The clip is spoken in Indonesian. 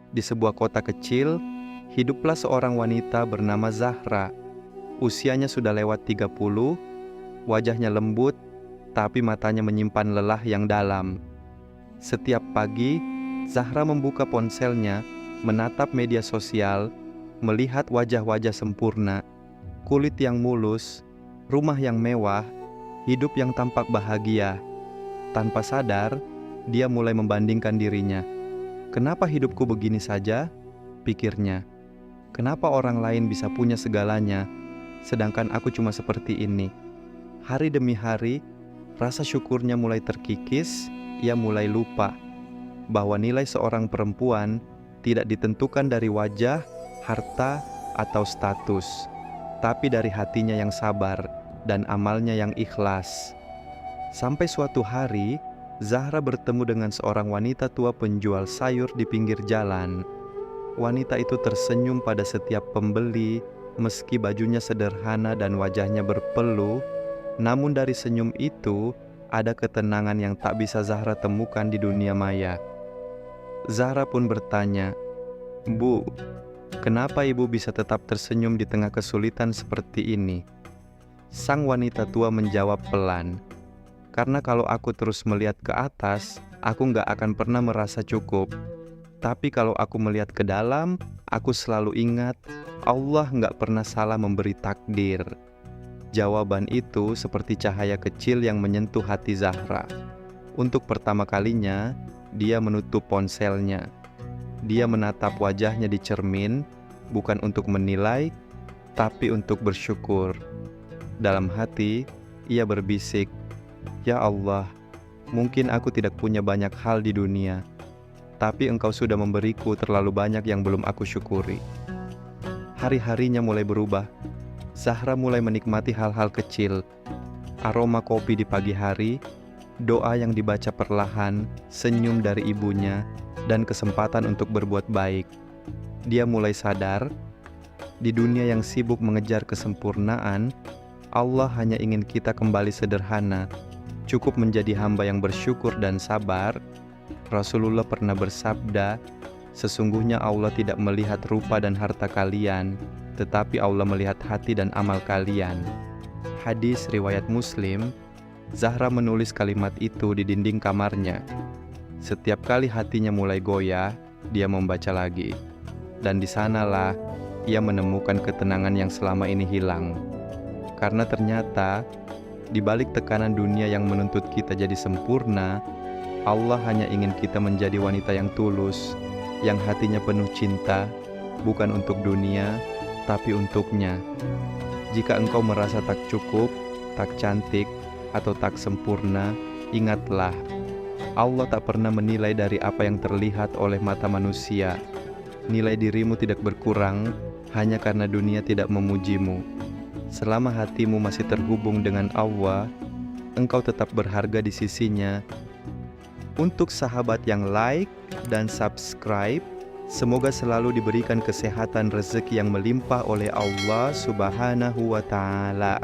Di sebuah kota kecil, hiduplah seorang wanita bernama Zahra. Usianya sudah lewat 30, wajahnya lembut, tapi matanya menyimpan lelah yang dalam. Setiap pagi, Zahra membuka ponselnya, menatap media sosial, melihat wajah-wajah sempurna, kulit yang mulus, rumah yang mewah, hidup yang tampak bahagia. Tanpa sadar, dia mulai membandingkan dirinya. Kenapa hidupku begini saja? Pikirnya. Kenapa orang lain bisa punya segalanya, sedangkan aku cuma seperti ini? Hari demi hari, rasa syukurnya mulai terkikis. Ia mulai lupa bahwa nilai seorang perempuan tidak ditentukan dari wajah, harta, atau status, tapi dari hatinya yang sabar dan amalnya yang ikhlas. Sampai suatu hari, Zahra bertemu dengan seorang wanita tua penjual sayur di pinggir jalan. Wanita itu tersenyum pada setiap pembeli, meski bajunya sederhana dan wajahnya berpeluh. Namun dari senyum itu, ada ketenangan yang tak bisa Zahra temukan di dunia maya. Zahra pun bertanya, "Bu, kenapa ibu bisa tetap tersenyum di tengah kesulitan seperti ini?" Sang wanita tua menjawab pelan, "Karena kalau aku terus melihat ke atas, aku gak akan pernah merasa cukup. Tapi kalau aku melihat ke dalam, aku selalu ingat Allah gak pernah salah memberi takdir." Jawaban itu seperti cahaya kecil yang menyentuh hati Zahra. Untuk pertama kalinya, dia menutup ponselnya. Dia menatap wajahnya di cermin, bukan untuk menilai, tapi untuk bersyukur. Dalam hati, ia berbisik, "Ya Allah, mungkin aku tidak punya banyak hal di dunia, tapi Engkau sudah memberiku terlalu banyak yang belum aku syukuri." Hari-harinya mulai berubah. Zahra mulai menikmati hal-hal kecil, aroma kopi di pagi hari, doa yang dibaca perlahan, senyum dari ibunya, dan kesempatan untuk berbuat baik. Dia mulai sadar, di dunia yang sibuk mengejar kesempurnaan, Allah hanya ingin kita kembali sederhana, cukup menjadi hamba yang bersyukur dan sabar. Rasulullah pernah bersabda, "Sesungguhnya Allah tidak melihat rupa dan harta kalian, tetapi Allah melihat hati dan amal kalian." Hadis riwayat Muslim. Zahra menulis kalimat itu di dinding kamarnya. Setiap kali hatinya mulai goyah, dia membaca lagi. Dan di sanalah ia menemukan ketenangan yang selama ini hilang. Karena ternyata, di balik tekanan dunia yang menuntut kita jadi sempurna, Allah hanya ingin kita menjadi wanita yang tulus, yang hatinya penuh cinta, bukan untuk dunia, tapi untuknya. Jika engkau merasa tak cukup, tak cantik, atau tak sempurna, ingatlah, Allah tak pernah menilai dari apa yang terlihat oleh mata manusia. Nilai dirimu tidak berkurang hanya karena dunia tidak memujimu. Selama hatimu masih terhubung dengan Allah, engkau tetap berharga di sisinya. Untuk sahabat yang like dan subscribe, semoga selalu diberikan kesehatan rezeki yang melimpah oleh Allah Subhanahu wa Ta'ala.